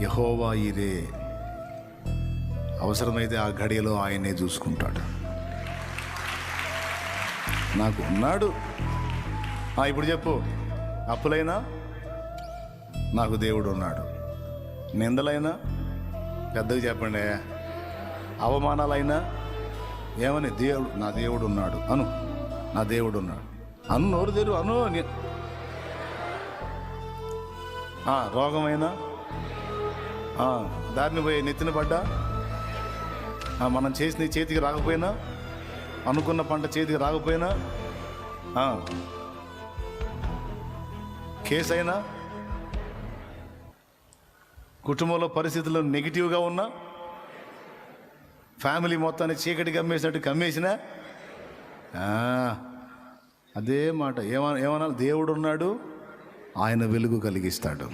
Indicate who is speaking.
Speaker 1: యెహోవా ఈరే. అవసరమైతే ఆ గడియలో ఆయనే చూసుకుంటాడు. నాకు ఉన్నాడు. ఇప్పుడు చెప్పు, అప్పులైనా నాకు దేవుడు ఉన్నాడు, నిందలైనా పెద్దగా చెప్పండి, అవమానాలైనా ఏమని, దేవుడు, నా దేవుడు ఉన్నాడు అను, నా దేవుడు ఉన్నాడు అను, నోరు తెరు అను. రోగమైనా, దారిని పోయి నెత్తిన పడ్డా, మనం చేసిన చేతికి రాకపోయినా, అనుకున్న పంట చేతికి రాకపోయినా, కేసు అయినా, కుటుంబంలో పరిస్థితుల్లో నెగిటివ్గా ఉన్నా, ఫ్యామిలీ మొత్తాన్ని చీకటి కమ్మేసినట్టు కమ్మేసినా, అదే మాట ఏమన్నా, దేవుడు ఉన్నాడు, ఆయన వెలుగు కలిగిస్తాడు.